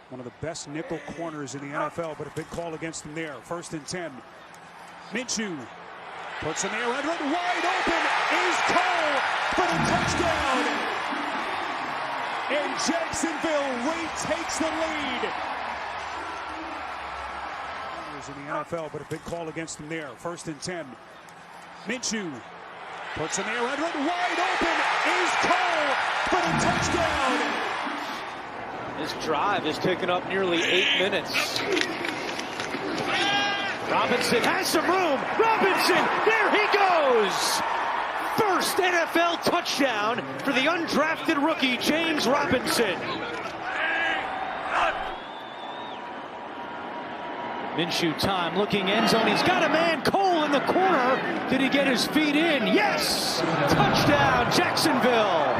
One of the best nickel corners in the NFL, but a big call against him there. 1st and 10. Minshew puts in the air, and wide open is Cole for the touchdown. And Jacksonville retakes the lead. In the NFL, but a big call against him there. 1st and 10. Minshew puts in the air, and wide open is Cole for the touchdown. This drive has taken up nearly 8 minutes. Robinson has some room. Robinson, there he goes. First NFL touchdown for the undrafted rookie, James Robinson. Minshew time, looking end zone. He's got a man, Cole in the corner. Did he get his feet in? Yes! Touchdown, Jacksonville.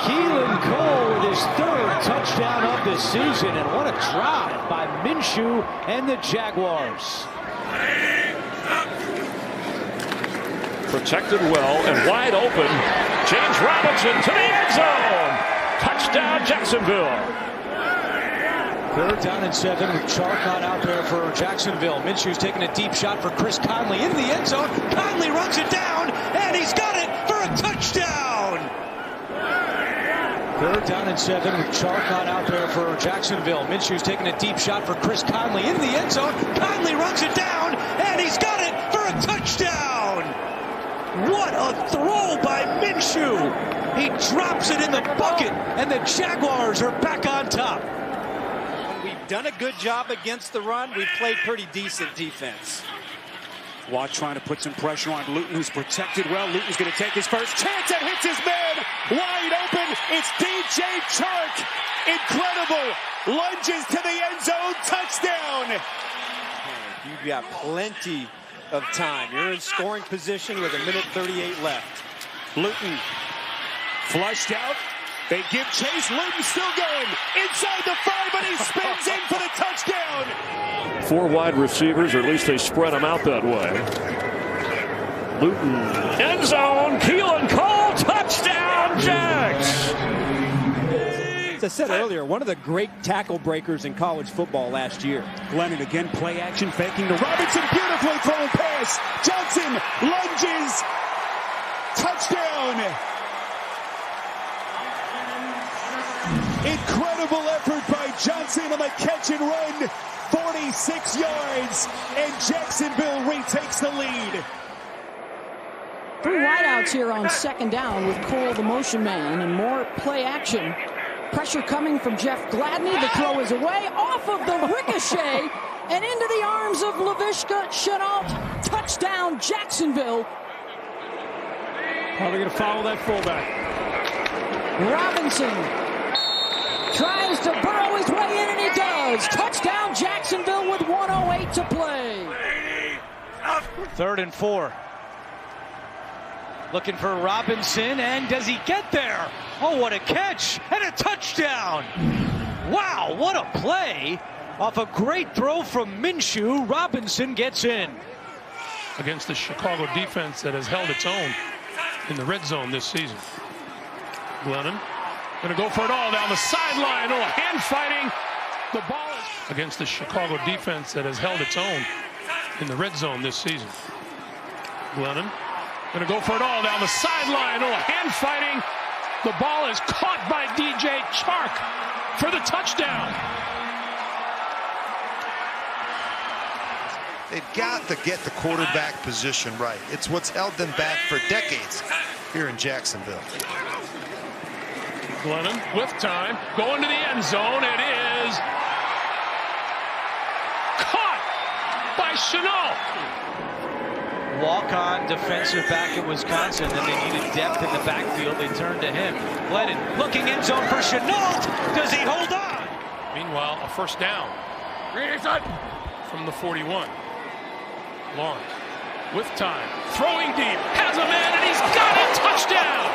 Keelan Cole with his 3rd touchdown of the season. And what a drive by Minshew and the Jaguars. Protected well and wide open. James Robinson to the end zone. Touchdown, Jacksonville. 3rd down and 7 with Chark not out there for Jacksonville. Minshew's taking a deep shot for Chris Conley in the end zone. Conley runs it down, and he's got it for a touchdown. 3rd down and 7 with Chark not out there for Jacksonville. Minshew's taking a deep shot for Chris Conley in the end zone. Conley runs it down, and he's got it for a touchdown. What a throw by Minshew. He drops it in the bucket, and the Jaguars are back on top. We've done a good job against the run. We've played pretty decent defense. Watt trying to put some pressure on Luton, who's protected well. Luton's going to take his first chance and hits his man. Wide open. It's DJ Chark. Incredible. Lunges to the end zone. Touchdown. You've got plenty of time. You're in scoring position with 1:38 left. Luton flushed out. They give chase. Luton still going inside the 5, but he spins in for the touchdown. 4 wide receivers, or at least they spread them out that way. Luton, end zone, Keelan Cole, touchdown, Jags. As I said earlier, one of the great tackle breakers in college football last year. Glennon again, play action, faking to Robinson, beautifully thrown pass. Johnson lunges, touchdown. Incredible effort by Johnson on the catch and run. 46 yards, and Jacksonville retakes the lead. 3 wideouts here on 2nd down with Cole the motion man, and more play action. Pressure coming from Jeff Gladney. The throw is away, off of the ricochet, and into the arms of Laviska Shenault. Touchdown, Jacksonville. Probably going to follow that fullback. Robinson tries to burrow his way in, and he does. Touchdown, Jacksonville, with 1:08 to play. 3rd and 4. Looking for Robinson, and does he get there? Oh, what a catch, and a touchdown. Wow, what a play. Off a great throw from Minshew, Robinson gets in. Against the Chicago defense that has held its own in the red zone this season. Glennon going to go for it all down the sideline. Oh, hand fighting. The ball is against the Chicago defense that has held its own in the red zone this season. Glennon going to go for it all down the sideline. Oh, hand fighting. The ball is caught by DJ Chark for the touchdown. They've got to get the quarterback position right. It's what's held them back for decades here in Jacksonville. Glennon with time, going to the end zone. It is caught by Shenault. Walk-on defensive back at Wisconsin. Then they needed depth in the backfield. They turned to him. Glennon looking end zone for Shenault. Does he hold on? Meanwhile, a 1st down from the 41. Lawrence with time, throwing deep, has a man, and he's got it. Touchdown.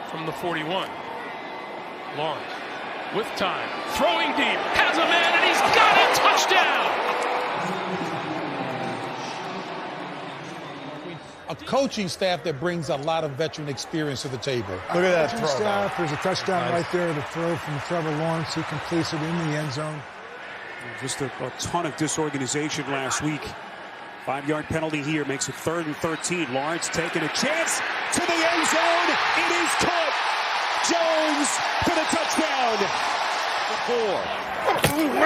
From the 41. Lawrence with time, throwing deep, has a man, and he's got it. Touchdown. a coaching staff that brings a lot of veteran experience to the table. Look at that throw. Staff, there's a touchdown right there, the throw from Trevor Lawrence. He completes it in the end zone. Just a ton of disorganization last week. 5-yard penalty here makes it 3rd and 13. Lawrence taking a chance to the end zone. It is caught. Jones for the touchdown. 4.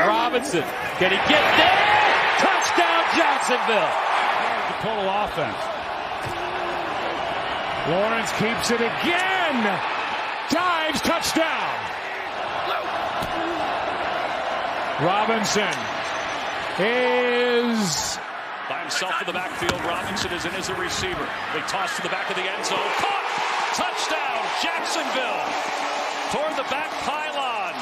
Robinson. Can he get there? Touchdown, Jacksonville. The total offense. Lawrence keeps it again. Dives, touchdown. Robinson is by himself in the backfield. Robinson is in as a receiver. They toss to the back of the end zone. Caught! Touchdown, Jacksonville. Toward the back pylon.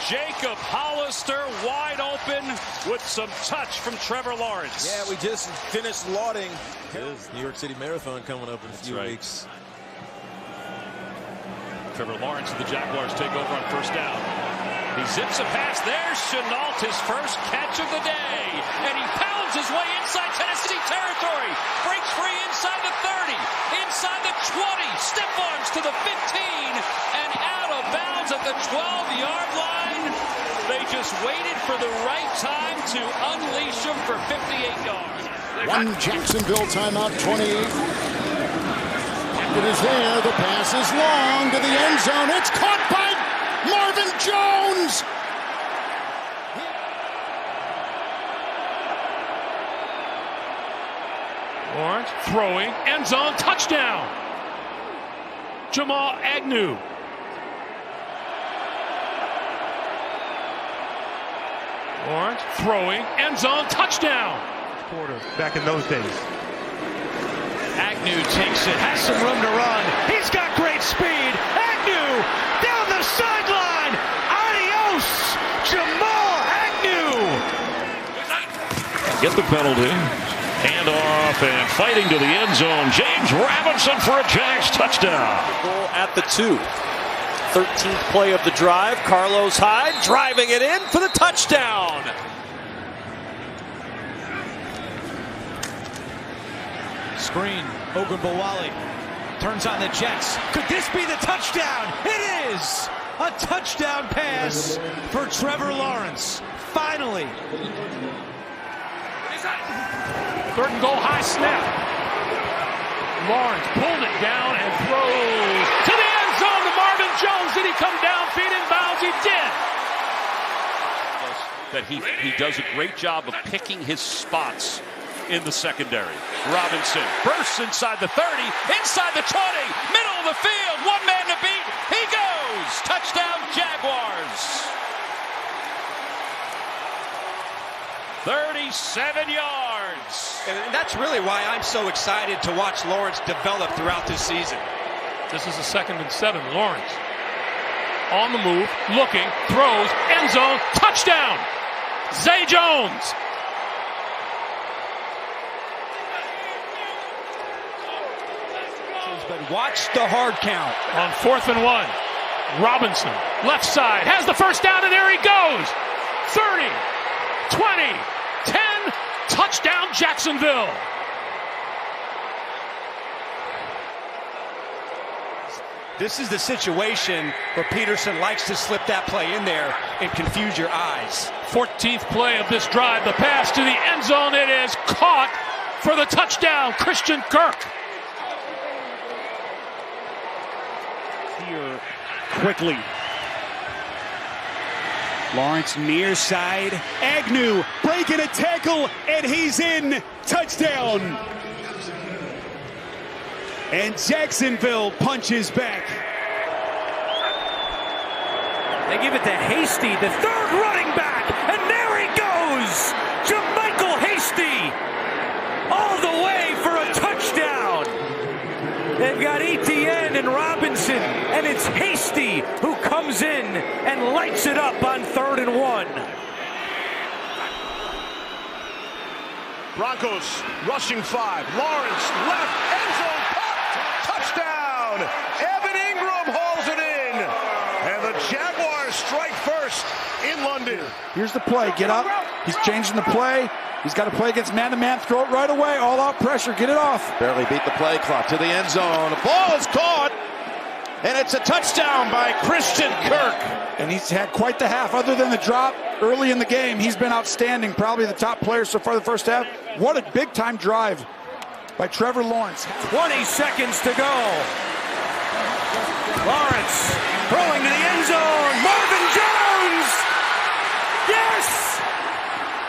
Jacob Hollister wide open with some touch from Trevor Lawrence. Yeah, we just finished lauding his New York City Marathon coming up in a few weeks. Trevor Lawrence and the Jaguars take over on 1st down. He zips a pass. There's Chenault, his first catch of the day. And he pounds his way inside Tennessee territory. Breaks free inside the 30, inside the 20. Stiff arms to the 15 and out of bounds at the 12-yard line. They just waited for the right time to unleash him for 58 yards. One Jacksonville timeout, 28. It is there. The pass is long to the end zone. It's caught by Marvin Jones. Lawrence throwing, end zone, touchdown. Jamal Agnew. Lawrence throwing, end zone, touchdown. Quarter back in those days. Agnew takes it, has some room to run. He's got great speed. Agnew down the sideline. Adios, Jamal Agnew. Get the penalty. Hand off and fighting to the end zone. James Robinson for a Jags touchdown. Goal at the 2. 13th play of the drive. Carlos Hyde driving it in for the touchdown. Screen, Ogunbowale turns on the Jets. Could this be the touchdown? It is a touchdown pass for Trevor Lawrence. Finally. 3rd and goal, high snap. Lawrence pulled it down and throws to the end zone to Marvin Jones. Did he come down, feet in bounds? He did. That he does a great job of picking his spots in the secondary. Robinson bursts inside the 30, inside the 20, middle of the field, one man to beat. He goes. Touchdown, Jaguars. 37 yards. And that's really why I'm so excited to watch Lawrence develop throughout this season. This is a 2nd and 7. Lawrence on the move, looking, throws, end zone, touchdown. Zay Jones. But watch the hard count. On 4th and 1. Robinson, left side, has the 1st down, and there he goes. 30, 20, 10, touchdown Jacksonville. This is the situation where Peterson likes to slip that play in there and confuse your eyes. 14th play of this drive, the pass to the end zone. It is caught for the touchdown, Christian Kirk. Here quickly. Lawrence near side. Agnew breaking a tackle, and he's in. Touchdown. And Jacksonville punches back. They give it to Hasty, the 3rd running back, and there he goes. Jermichael Hasty all the way for a touchdown. They've got Etienne and Robinson, and it's Hasty who comes in and lights it up on 3rd and 1. Broncos rushing 5. Lawrence left end zone. Touchdown! Evan Ingram hauls it in. And the Jaguars strike first in London. Here's the play. Get up. He's changing the play. He's got to play against man-to-man, throw it right away, all-out pressure, get it off. Barely beat the play clock to the end zone. The ball is caught, and it's a touchdown by Christian Kirk. And he's had quite the half. Other than the drop early in the game, he's been outstanding, probably the top player so far the first half. What a big-time drive by Trevor Lawrence. 20 seconds to go. Lawrence throwing to the end zone. Marvin Jones! Yes!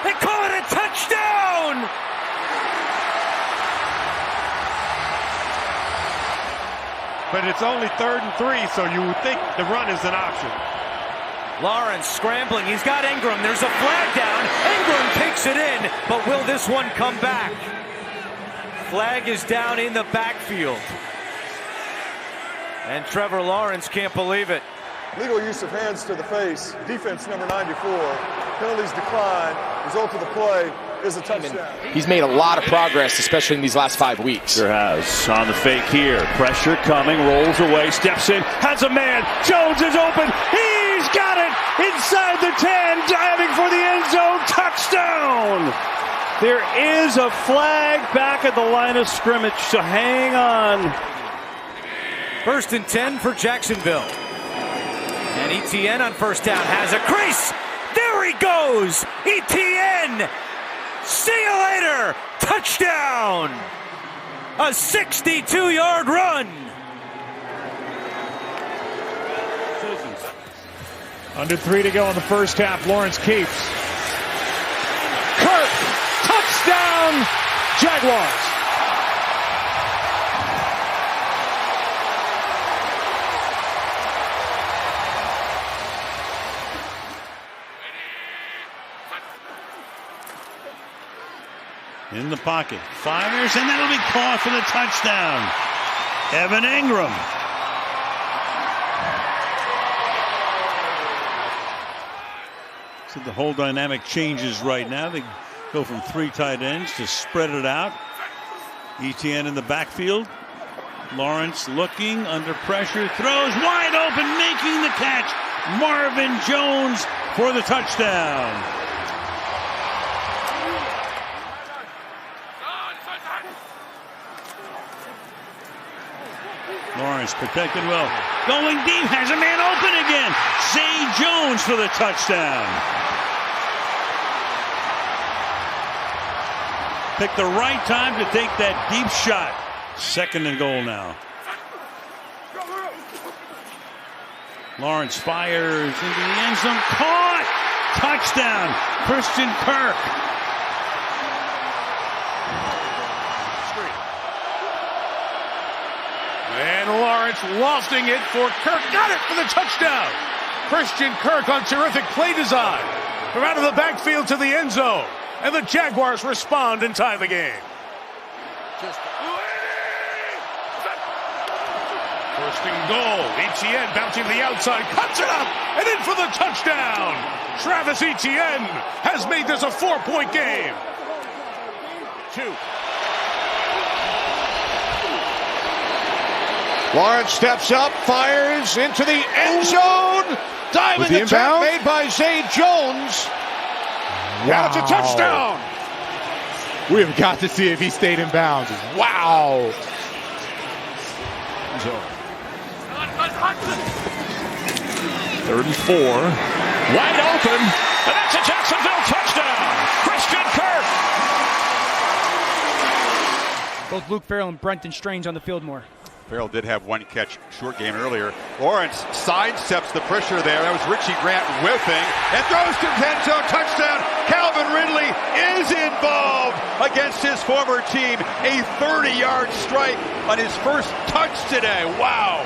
They call it a touchdown! But it's only 3rd and 3, so you would think the run is an option. Lawrence scrambling. He's got Ingram. There's a flag down. Ingram takes it in, but will this one come back? Flag is down in the backfield. And Trevor Lawrence can't believe it. Legal use of hands to the face. Defense number 94. Penalties decline. Result of the play is a touchdown. He's made a lot of progress, especially in these last 5 weeks. Sure has. On the fake here. Pressure coming. Rolls away. Steps in. Has a man. Jones is open. He's got it. Inside the 10. Diving for the end zone. Touchdown. There is a flag back at the line of scrimmage, so hang on. 1st and 10 for Jacksonville. And Etienne on first down has a crease. There he goes. Etienne. See you later. Touchdown. A 62-yard run. Under 3 to go in the first half. Lawrence keeps. Kirk. Touchdown. Jaguars. In the pocket, fires, and that'll be caught for the touchdown. Evan Ingram. So the whole dynamic changes right now. They go from 3 tight ends to spread it out. Etienne in the backfield. Lawrence looking under pressure, throws wide open, making the catch. Marvin Jones for the touchdown. Lawrence protected well. Going deep, has a man open again. Zay Jones for the touchdown. Picked the right time to take that deep shot. 2nd and goal now. Lawrence fires into the end zone. Caught! Touchdown. Christian Kirk. And Lawrence lofting it for Kirk. Got it for the touchdown. Christian Kirk on terrific play design. From out of the backfield to the end zone. And the Jaguars respond and tie the game. First and goal. Etienne bouncing to the outside. Cuts it up. And in for the touchdown. Travis Etienne has made this a 4-point game. 2. Lawrence steps up, fires into the end zone. Diving attack made by Zay Jones. Wow. And it's a touchdown. We have got to see if he stayed in bounds. Wow. 3rd and 4. Wide open. And that's a Jacksonville touchdown. Christian Kirk. Both Luke Farrell and Brenton Strange on the field more. Farrell did have 1 catch short game earlier. Lawrence sidesteps the pressure there. That was Richie Grant whiffing and throws to end zone. Touchdown. Calvin Ridley is involved against his former team. A 30-yard strike on his first touch today. Wow.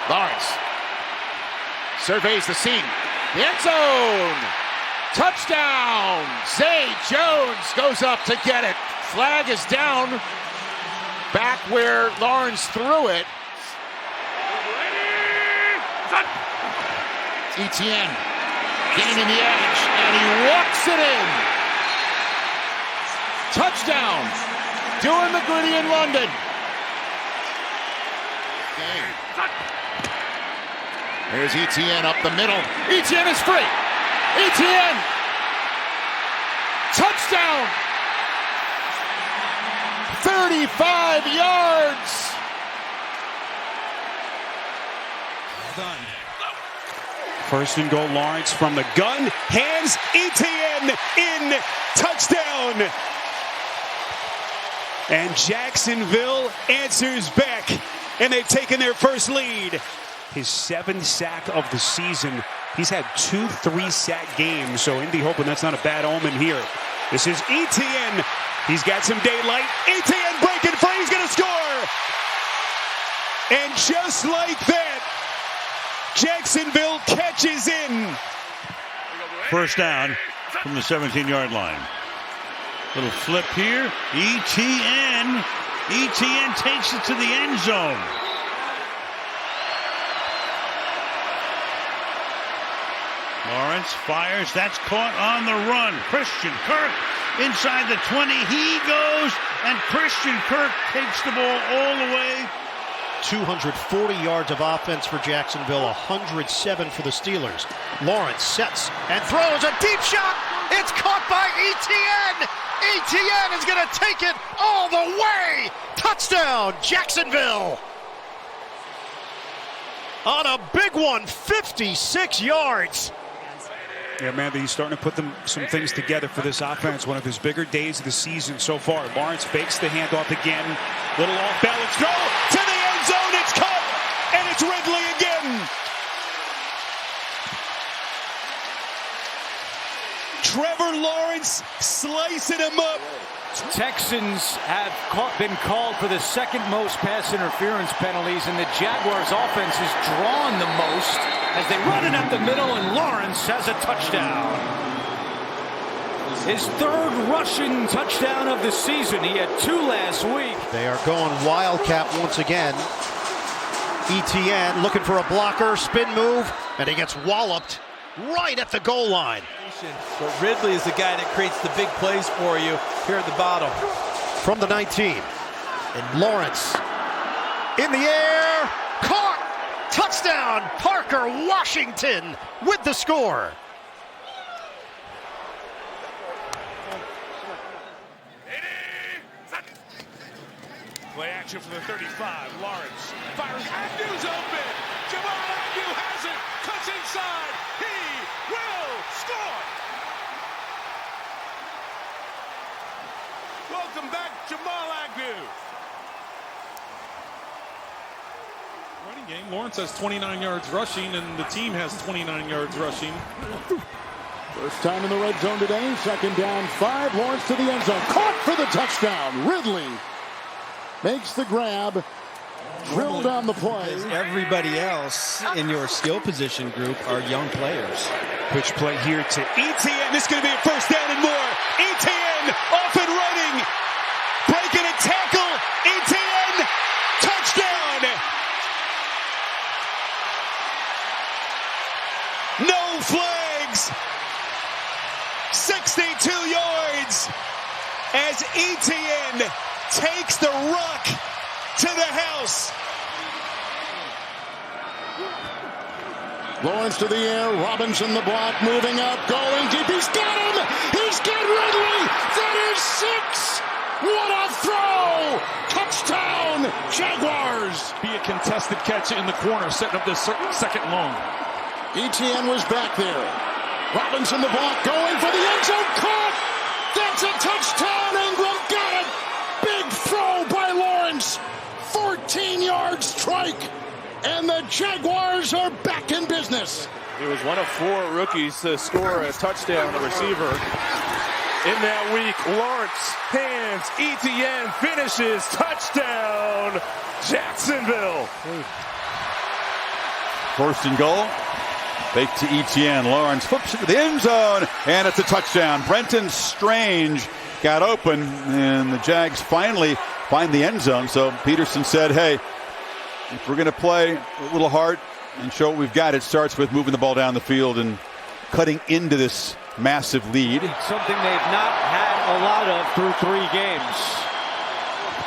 Lawrence surveys the scene. The end zone. Touchdown. Zay Jones goes up to get it. Flag is down back where Lawrence threw it. Etienne gaining the edge, and he walks it in. Touchdown. Doing the gritty in London. Here's Etienne up the middle. Etienne is free. Etienne! Touchdown! 35 yards! Done. First and goal, Lawrence from the gun. Hands Etienne in. Touchdown. And Jacksonville answers back. And they've taken their first lead. His 7th sack of the season. He's had 2 3-sack games. So Indy hoping that's not a bad omen here. This is Etienne. He's got some daylight. Etienne breaking free. He's going to score. And just like that, Jacksonville catches in. First down from the 17-yard line. Little flip here. Etienne takes it to the end zone. Lawrence fires. That's caught on the run. Christian Kirk inside the 20. He goes, and Christian Kirk takes the ball all the way. 240 yards of offense for Jacksonville, 107 for the Steelers. Lawrence sets and throws a deep shot. It's caught by Etienne. Etienne is going to take it all the way. Touchdown, Jacksonville. On a big one, 56 yards. Yeah, man, he's starting to put some things together for this offense. One of his bigger days of the season so far. Lawrence fakes the handoff again. Little off balance throw to the end zone. It's caught, and it's Ridley again. Trevor Lawrence slicing him up. Texans have been called for the second most pass interference penalties, and the Jaguars offense has drawn the most as they run it up the middle, and Lawrence has a touchdown. His 3rd rushing touchdown of the season. He had 2 last week. They are going wildcat once again. Etienne looking for a blocker, spin move, and he gets walloped right at the goal line. But Ridley is the guy that creates the big plays for you here at the bottom. From the 19, and Lawrence in the air, caught, touchdown, Parker Washington with the score. Play action for the 35. Lawrence fires. Agnew's open. Jamal Agnew has it. Cuts inside. He will score. Welcome back, Jamal Agnew. Running game. Lawrence has 29 yards rushing, and the team has 29 yards rushing. First time in the red zone today. 2nd down, 5. Lawrence to the end zone. Caught for the touchdown. Ridley makes the grab. Drill down the play. Everybody else in your skill position group are young players. Pitch play here to Etienne. This is going to be a first down and more. Etienne off and running. Breaking a tackle. Etienne. Touchdown. No flags. 62 yards as Etienne takes the rock to the house. Lawrence to the air. Robinson the block. Moving up. Going deep. He's got him. He's got Ridley. That is 6. What a throw. Touchdown, Jaguars. Be a contested catch in the corner, setting up this 2nd long. Etienne was back there. Robinson the block. Going for the end zone. Caught. That's a touchdown. Ingram got it. Big throw by Lawrence. 14-yard strike. And the Jaguars are back in business. He was one of 4 rookies to score a touchdown, a receiver. In that week, Lawrence, hands, Etienne finishes, touchdown, Jacksonville. First and goal. Fake to Etienne. Lawrence flips it to the end zone, and it's a touchdown. Brenton Strange got open, and the Jags finally find the end zone. So Peterson said, hey, if we're going to play a little hard and show what we've got, it starts with moving the ball down the field and cutting into this massive lead. Something they've not had a lot of through 3 games.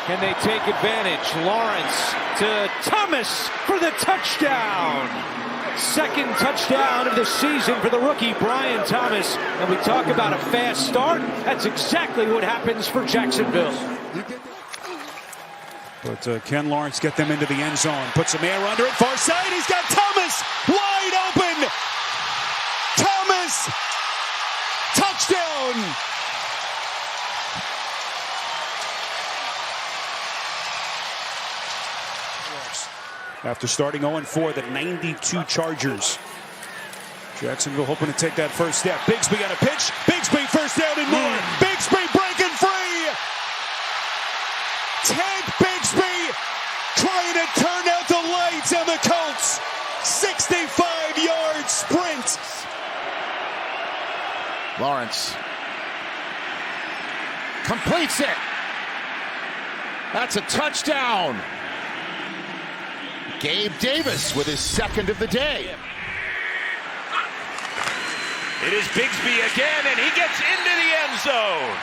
Can they take advantage? Lawrence to Thomas for the touchdown. Second touchdown of the season for the rookie, Brian Thomas. And we talk about a fast start. That's exactly what happens for Jacksonville. But Ken Lawrence get them into the end zone. Puts some air under it. Far side. He's got Thomas wide open. Thomas. Touchdown. After starting 0-4, the 92 Chargers. Jacksonville hoping to take that first step. Bigsby got a pitch. Bigsby first down and more. Bigsby breaking free. Tank Bigsby trying to turn out the lights on the Colts. 65-yard sprint. Lawrence completes it. That's a touchdown. Gabe Davis with his second of the day. It is Bigsby again, and he gets into the end zone.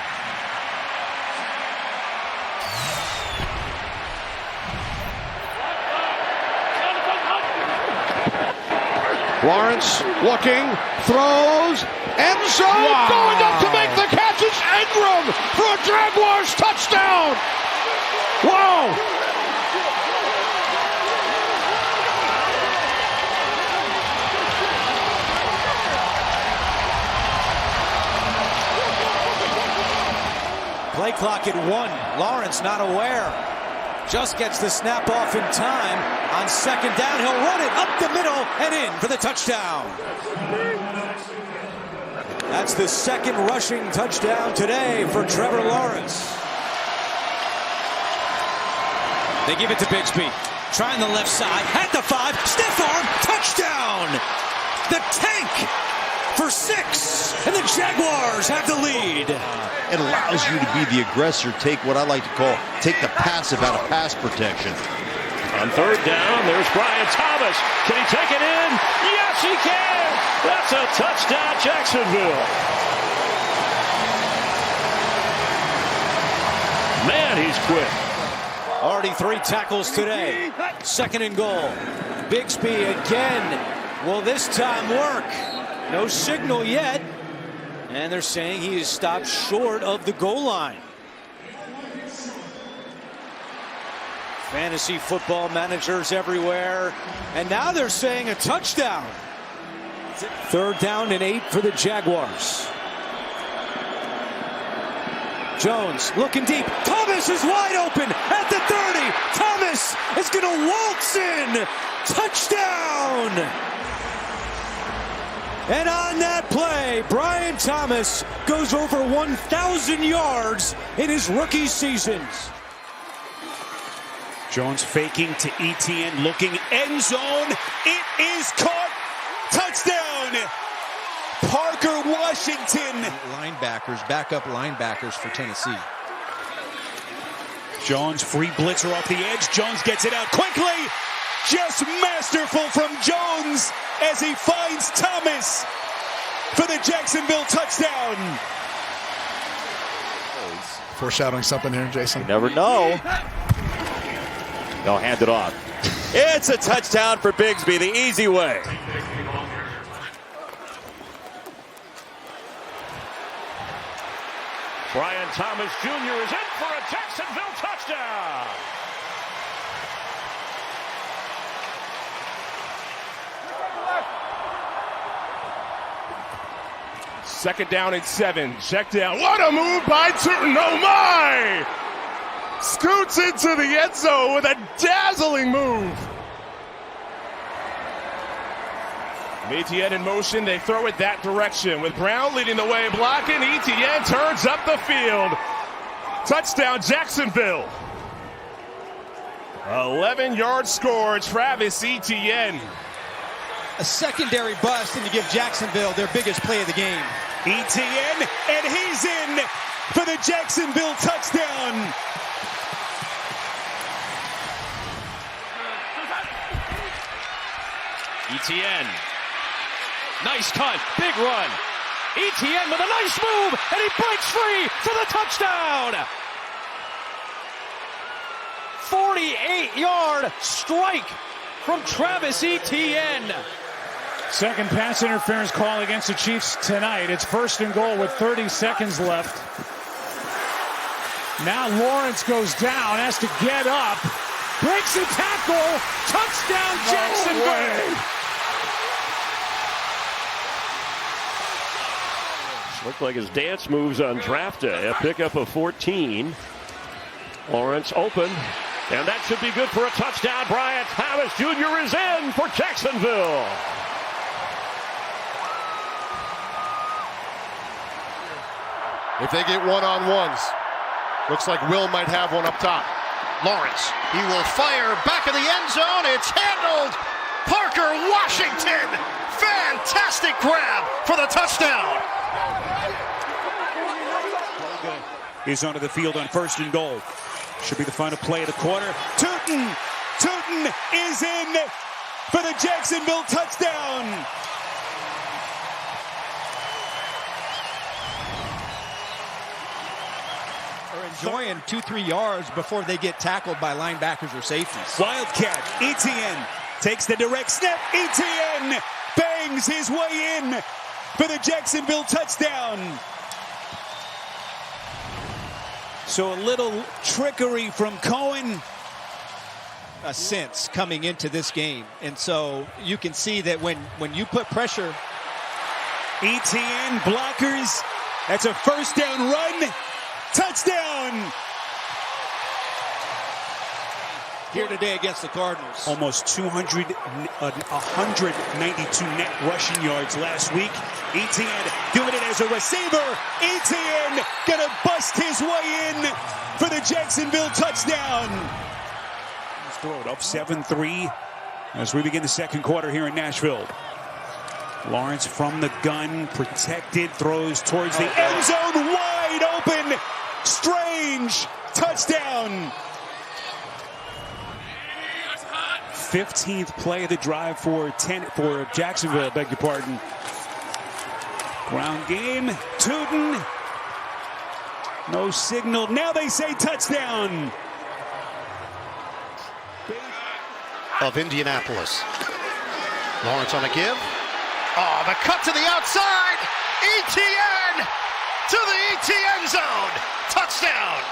Lawrence looking, throws, end zone, going up to make the catch. It's Ingram for a Jaguars touchdown. Wow. Play clock at 1. Lawrence not aware. Just gets the snap off in time. On second down, he'll run it up the middle and in for the touchdown. That's the second rushing touchdown today for Trevor Lawrence. They give it to Bigsby. Trying the left side. At the 5. Stiff arm. Touchdown. The tank for 6. And the Jaguars have the lead. It allows you to be the aggressor, take what I like to call, take the passive out of pass protection. On third down, there's Brian Thomas. Can he take it in? Yes, he can. That's a touchdown, Jacksonville. Man, he's quick. Already 3 tackles today. Second and goal. Bigsby again. Will this time work? No signal yet. And they're saying he is stopped short of the goal line. Fantasy football managers everywhere. And now they're saying a touchdown. Third down and 8 for the Jaguars. Jones looking deep. Thomas is wide open at the 30. Thomas is going to waltz in. Touchdown. And on that play, Brian Thomas goes over 1,000 yards in his rookie seasons. Jones faking to Etienne, looking end zone. It is caught. Touchdown. Parker Washington. Linebackers, backup linebackers for Tennessee. Jones, free blitzer off the edge. Jones gets it out quickly. Just masterful from Jones as he finds Thomas for the Jacksonville touchdown. Foreshadowing something here, Jason. You never know. They'll hand it off. It's a touchdown for Bigsby, the easy way. Brian Thomas Jr. is in for a Jacksonville touchdown. Second down and 7. Check down. What a move by Turton. Oh, my! Scoots into the end zone with a dazzling move. Etienne in motion. They throw it that direction with Brown leading the way, blocking. Etienne turns up the field. Touchdown, Jacksonville. 11-yard score, Travis Etienne. A secondary bust and to give Jacksonville their biggest play of the game. Etienne, and he's in for the Jacksonville touchdown. Etienne. Nice cut, big run. Etienne with a nice move, and he breaks free for the touchdown. 48-yard strike from Travis Etienne. Second pass interference call against the Chiefs tonight. It's 1st and goal with 30 seconds left. Now Lawrence goes down, has to get up, breaks a tackle, touchdown Jacksonville. Looked like his dance moves on draft day. A pickup of 14. Lawrence open, and that should be good for a touchdown. Brian Thomas Jr. is in for Jacksonville. If they get one-on-ones, looks like Will might have one up top. Lawrence, he will fire back in the end zone. It's handled. Parker Washington, fantastic grab for the touchdown. Is onto the field on 1st and goal. Should be the final play of the quarter. Tootin is in for the Jacksonville touchdown. They're enjoying 2-3 yards before they get tackled by linebackers or safeties. Wildcat, Etienne takes the direct snap. Etienne bangs his way in for the Jacksonville touchdown. So a little trickery from Cohen. A sense coming into this game. And so you can see that when you put pressure. Etienne blockers. That's a 1st down run. Touchdown. Here today against the Cardinals. Almost 192 net rushing yards last week. Etienne doing it as a receiver. Etienne gonna bust his way in for the Jacksonville touchdown. Let's throw it up 7-3 as we begin the second quarter here in Nashville. Lawrence from the gun, protected, throws towards the end zone, wide open. Strange touchdown. 15th play of the drive for Jacksonville, beg your pardon. Ground game, Tootin. No signal. Now they say touchdown. Of Indianapolis. Lawrence on a give. Oh, the cut to the outside. Etienne to the Etienne zone. Touchdown.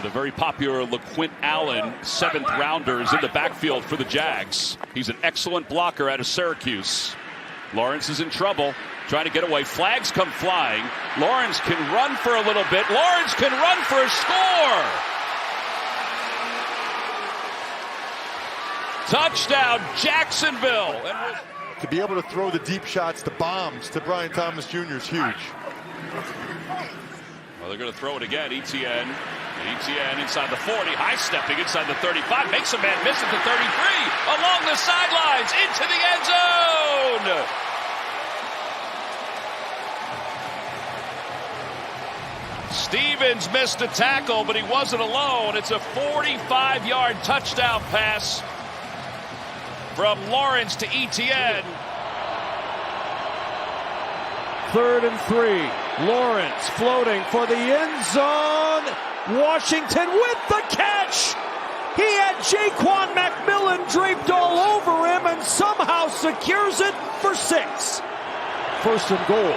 The very popular LaQuint Allen, 7th rounder, is in the backfield for the Jags. He's an excellent blocker out of Syracuse. Lawrence is in trouble, trying to get away. Flags come flying. Lawrence can run for a little bit. Lawrence can run for a score. Touchdown, Jacksonville. To be able to throw the deep shots, the bombs to Brian Thomas Jr. is huge. Well, they're going to throw it again. Etienne inside the 40, high stepping inside the 35, makes a man miss at the 33, along the sidelines, into the end zone. Stevens missed a tackle, but he wasn't alone. It's a 45-yard touchdown pass from Lawrence to Etienne. 3rd and 3. Lawrence floating for the end zone. Washington with the catch. He had Jaquan McMillan draped all over him and somehow secures it for 6. 1st and goal.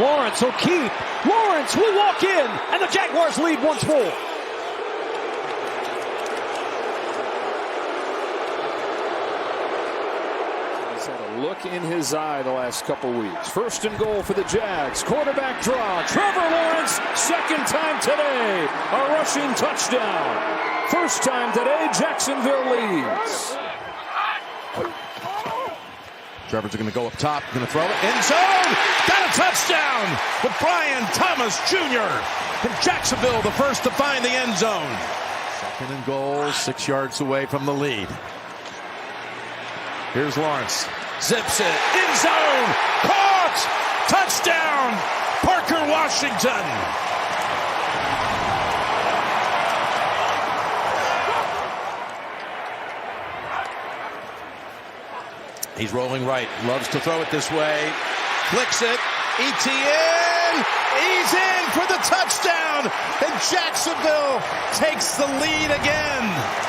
Lawrence will keep. Lawrence will walk in, and the Jaguars lead once more. Look in his eye the last couple weeks. 1st and goal for the Jags. Quarterback draw. Trevor Lawrence, 2nd time today. A rushing touchdown. 1st time today, Jacksonville leads. Trevor's going to go up top, going to throw it. End zone! Got a touchdown with Brian Thomas Jr. from Jacksonville, the first to find the end zone. 2nd and goal, 6 yards away from the lead. Here's Lawrence. Zips it. End zone. Caught. Touchdown. Parker Washington. He's rolling right. Loves to throw it this way. Flicks it. Etienne. He's in for the touchdown, and Jacksonville takes the lead again.